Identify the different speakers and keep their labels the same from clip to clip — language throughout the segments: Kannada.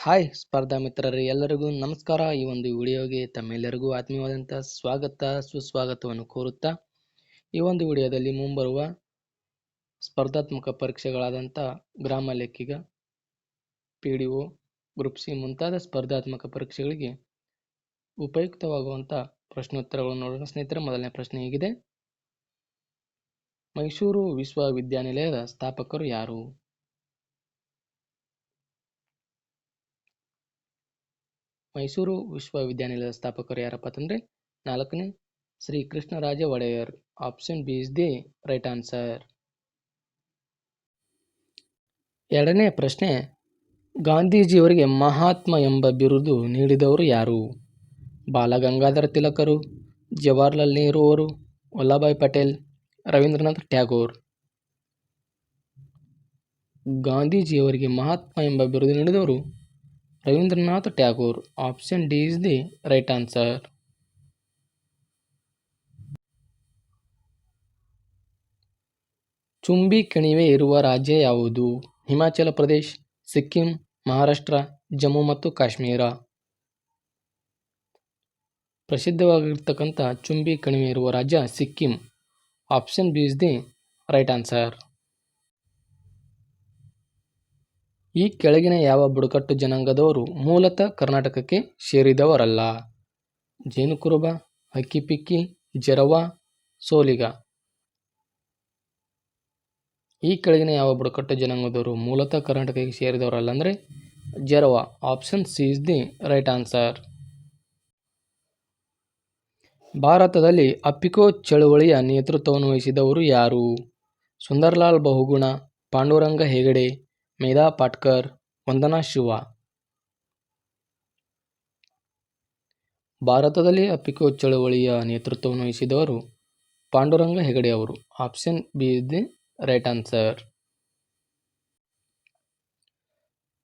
Speaker 1: ಹಾಯ್ ಸ್ಪರ್ಧಾ ಮಿತ್ರರೇ, ಎಲ್ಲರಿಗೂ ನಮಸ್ಕಾರ. ಈ ಒಂದು ವಿಡಿಯೋಗೆ ತಮ್ಮೆಲ್ಲರಿಗೂ ಆತ್ಮೀಯವಾದಂಥ ಸುಸ್ವಾಗತವನ್ನು ಕೋರುತ್ತಾ, ಈ ಒಂದು ವಿಡಿಯೋದಲ್ಲಿ ಮುಂಬರುವ ಸ್ಪರ್ಧಾತ್ಮಕ ಪರೀಕ್ಷೆಗಳಾದಂಥ ಗ್ರಾಮ ಲೆಕ್ಕಿಗ, PDO, ಗ್ರೂಪ್ ಸಿ ಮುಂತಾದ ಸ್ಪರ್ಧಾತ್ಮಕ ಪರೀಕ್ಷೆಗಳಿಗೆ ಉಪಯುಕ್ತವಾಗುವಂಥ ಪ್ರಶ್ನೋತ್ತರಗಳನ್ನು ನೋಡೋಣ. ಸ್ನೇಹಿತರೆ, ಮೊದಲನೇ ಪ್ರಶ್ನೆ ಹೀಗಿದೆ: ಮೈಸೂರು ವಿಶ್ವವಿದ್ಯಾನಿಲಯದ ಸ್ಥಾಪಕರು ಯಾರು? ಮೈಸೂರು ವಿಶ್ವವಿದ್ಯಾನಿಲಯದ ಸ್ಥಾಪಕರು ಯಾರಪ್ಪ ಅಂತಂದರೆ 4ನೇ Shri Krishnaraja Wodeyar. Option B is the right answer. ಎರಡನೇ ಪ್ರಶ್ನೆ: ಗಾಂಧೀಜಿಯವರಿಗೆ ಮಹಾತ್ಮ ಎಂಬ ಬಿರುದು ನೀಡಿದವರು ಯಾರು? ಬಾಲಗಂಗಾಧರ ತಿಲಕರು, ಜವಾಹರ್ಲಾಲ್ ನೆಹರು ಅವರು, ವಲ್ಲಭಾಯ್ ಪಟೇಲ್, ರವೀಂದ್ರನಾಥ್ ಟ್ಯಾಗೋರ್. ಗಾಂಧೀಜಿಯವರಿಗೆ ಮಹಾತ್ಮ ಎಂಬ ಬಿರುದು ನೀಡಿದವರು Rabindranath Tagore. Option D is the right answer. ಚುಂಬಿ ಕಣಿವೆ ಇರುವ ರಾಜ್ಯ ಯಾವುದು? ಹಿಮಾಚಲ ಪ್ರದೇಶ್, ಸಿಕ್ಕಿಂ, ಮಹಾರಾಷ್ಟ್ರ, ಜಮ್ಮು ಮತ್ತು ಕಾಶ್ಮೀರ. ಪ್ರಸಿದ್ಧವಾಗಿರ್ತಕ್ಕಂಥ ಚುಂಬಿ ಕಣಿವೆ ಇರುವ ರಾಜ್ಯ Sikkim. Option B is the right answer. ಈ ಕೆಳಗಿನ ಯಾವ ಬುಡಕಟ್ಟು ಜನಾಂಗದವರು ಮೂಲತಃ ಕರ್ನಾಟಕಕ್ಕೆ ಸೇರಿದವರಲ್ಲ? ಜೇನುಕುರುಬ, ಹಕ್ಕಿಪಿಕ್ಕಿ, ಜರವ, ಸೋಲಿಗ. ಈ ಕೆಳಗಿನ ಯಾವ ಬುಡಕಟ್ಟು ಜನಾಂಗದವರು ಮೂಲತಃ ಕರ್ನಾಟಕಕ್ಕೆ ಸೇರಿದವರಲ್ಲ ಅಂದರೆ Jarawa. Option C is the right answer. ಭಾರತದಲ್ಲಿ ಅಪ್ಪಿಕೋ ಚಳುವಳಿಯ ನೇತೃತ್ವವನ್ನು ವಹಿಸಿದವರು ಯಾರು? ಸುಂದರಲಾಲ್ ಬಹುಗುಣ, ಪಾಂಡುರಂಗ ಹೆಗಡೆ, ಮೇಧಾ ಪಾಟ್ಕರ್, ವಂದನಾ ಶಿವ. ಭಾರತದಲ್ಲಿ ಅಪ್ಪಿಕೋ ಚಳುವಳಿಯ ನೇತೃತ್ವವನ್ನು ವಹಿಸಿದವರು ಪಾಂಡುರಂಗ ಹೆಗಡೆ ಅವರು. Option B is the right answer.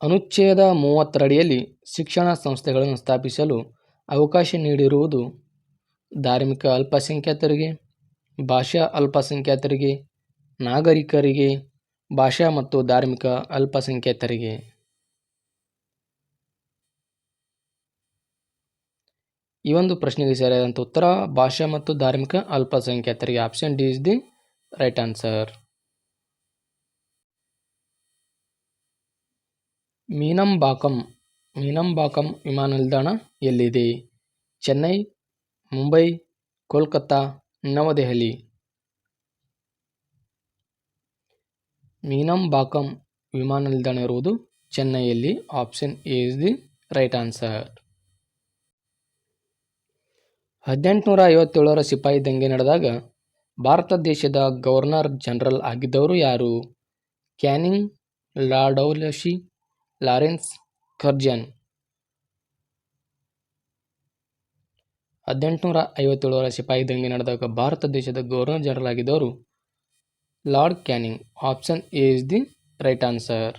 Speaker 1: ಅನುಚ್ಛೇದ 30 ಅಡಿಯಲ್ಲಿ ಶಿಕ್ಷಣ ಸಂಸ್ಥೆಗಳನ್ನು ಸ್ಥಾಪಿಸಲು ಅವಕಾಶ ನೀಡಿರುವುದು ಧಾರ್ಮಿಕ ಅಲ್ಪಸಂಖ್ಯಾತರಿಗೆ, ಭಾಷಾ ಅಲ್ಪಸಂಖ್ಯಾತರಿಗೆ, ನಾಗರಿಕರಿಗೆ, ಭಾಷಾ ಮತ್ತು ಧಾರ್ಮಿಕ ಅಲ್ಪಸಂಖ್ಯಾತರಿಗೆ. ಈ ಒಂದು ಪ್ರಶ್ನೆಗೆ ಸರಿಯಾದಂಥ ಉತ್ತರ ಭಾಷಾ ಮತ್ತು ಧಾರ್ಮಿಕ ಅಲ್ಪಸಂಖ್ಯಾತರಿಗೆ. Option D is the right answer. Meenambakkam ವಿಮಾನ ನಿಲ್ದಾಣ ಎಲ್ಲಿದೆ? ಚೆನ್ನೈ, ಮುಂಬೈ, ಕೋಲ್ಕತ್ತಾ, ನವದೆಹಲಿ. ಮೀನಂಬಾಕಂ ವಿಮಾನ ನಿಲ್ದಾಣ ಇರುವುದು ಚೆನ್ನೈಯಲ್ಲಿ. Option A is the right answer. 1857ರ ಸಿಪಾಯಿ ದಂಗೆ ನಡೆದಾಗ ಭಾರತ ದೇಶದ ಗವರ್ನರ್ ಜನರಲ್ ಆಗಿದ್ದವರು ಯಾರು? Canning, Lord Dalhousie, Lawrence, Curzon. 1857ರ ಸಿಪಾಯಿ ದಂಗೆ ನಡೆದಾಗ ಭಾರತ ದೇಶದ ಗವರ್ನರ್ ಜನರಲ್ ಆಗಿದ್ದವರು Lord Canning. Option A is the right answer.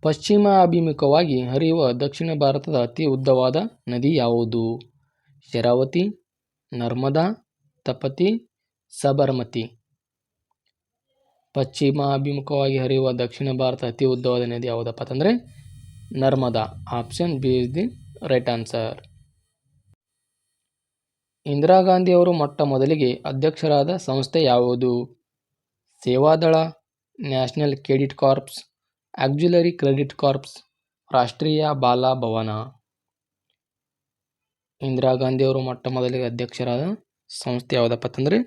Speaker 1: ಪಶ್ಚಿಮ ಅಭಿಮುಖವಾಗಿ ಹರಿಯುವ ದಕ್ಷಿಣ ಭಾರತದ ಅತಿ ಉದ್ದವಾದ ನದಿ ಯಾವುದು? ಶರಾವತಿ, ನರ್ಮದಾ, ತಪತಿ, ಸಬರಮತಿ. ಪಶ್ಚಿಮ ಅಭಿಮುಖವಾಗಿ ಹರಿಯುವ ದಕ್ಷಿಣ ಭಾರತ ಅತಿ ಉದ್ದವಾದ ನದಿ ಯಾವುದಪ್ಪ ಅಂತಂದರೆ Narmada. Option B is the right answer. Indira Gandhi ಅವರು ಮೊಟ್ಟ ಮೊದಲಿಗೆ ಅಧ್ಯಕ್ಷರಾದ ಸಂಸ್ಥೆ ಯಾವುದು? Sevadal, National Cadet Corps, Auxiliary Credit Corps, Rashtriya Bal ಭವನ. ಇಂದಿರಾ ಗಾಂಧಿ ಅವರು ಮೊಟ್ಟ ಮೊದಲಿಗೆ ಅಧ್ಯಕ್ಷರಾದ ಸಂಸ್ಥೆ ಯಾವುದಪ್ಪ ಅಂತಂದರೆ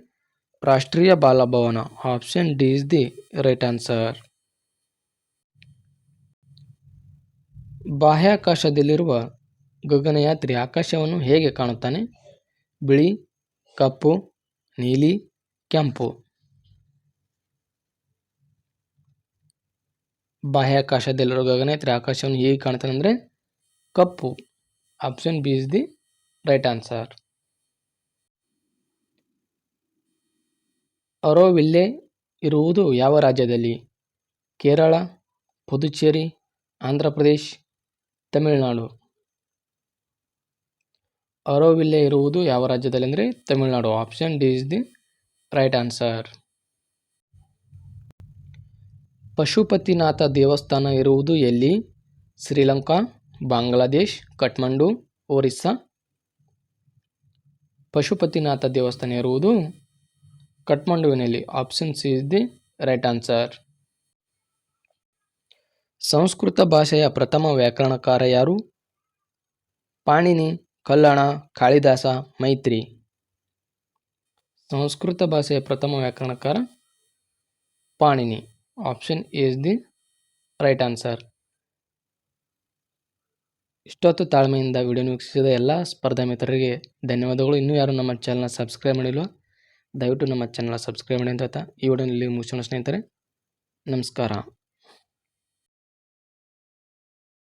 Speaker 1: Rashtriya Bal Bhavan. Option D is the right answer. ಬಾಹ್ಯಾಕಾಶದಲ್ಲಿರುವ ಗಗನಯಾತ್ರಿ ಆಕಾಶವನ್ನು ಹೇಗೆ ಕಾಣುತ್ತಾನೆ? ಬಿಳಿ, ಕಪ್ಪು, ನೀಲಿ, ಕೆಂಪು. ಬಾಹ್ಯಾಕಾಶದಲ್ಲಿರುವ ಗಗನಯಾತ್ರಿ ಆಕಾಶವನ್ನು ಹೇಗೆ ಕಾಣುತ್ತಾನೆ ಅಂದರೆ ಕಪ್ಪು. Option B is the right answer. Auroville ಇರುವುದು ಯಾವ ರಾಜ್ಯದಲ್ಲಿ? ಕೇರಳ, ಪುದುಚೇರಿ, ಆಂಧ್ರ ಪ್ರದೇಶ್, ತಮಿಳುನಾಡು. ಅರೋವಿಲ್ಲೆ ಇರುವುದು ಯಾವ ರಾಜ್ಯದಲ್ಲಿ ಅಂದರೆ Tamil Nadu. Option D is the right answer. Pashupatinath ದೇವಸ್ಥಾನ ಇರುವುದು ಎಲ್ಲಿ? ಶ್ರೀಲಂಕಾ, ಬಾಂಗ್ಲಾದೇಶ್, ಕಠ್ಮಂಡು, ಒರಿಸ್ಸಾ. ಪಶುಪತಿನಾಥ ದೇವಸ್ಥಾನ ಇರುವುದು ಕಠ್ಮಂಡುವಿನಲ್ಲಿ. Option C is the right answer. Sanskrit ಭಾಷೆಯ ಪ್ರಥಮ ವ್ಯಾಕರಣಕಾರ ಯಾರು? ಪಾಣಿನಿ, ಕಲ್ಲಣ, ಕಾಳಿದಾಸ, ಮೈತ್ರಿ. ಸಂಸ್ಕೃತ ಭಾಷೆಯ ಪ್ರಥಮ ವ್ಯಾಕರಣಕಾರ Panini. Option A is the right answer. ಇಷ್ಟೊತ್ತು ತಾಳ್ಮೆಯಿಂದ ವಿಡಿಯೋ ವೀಕ್ಷಿಸಿದ ಎಲ್ಲ ಸ್ಪರ್ಧಾ ಮಿತ್ರರಿಗೆ ಧನ್ಯವಾದಗಳು. ಇನ್ನೂ ಯಾರು ನಮ್ಮ ಚಾನಲ್ನ ಸಬ್ಸ್ಕ್ರೈಬ್ ಮಾಡಿಲ್ವೋ ದಯವಿಟ್ಟು ನಮ್ಮ ಚಾನಲ್ನ ಸಬ್ಸ್ಕ್ರೈಬ್ ಮಾಡಿ ಅಂತ ಈ ವಿಡಿಯೋನಲ್ಲಿ ಮುಗಿಸೋಣ ಸ್ನೇಹಿತರೆ. ನಮಸ್ಕಾರ.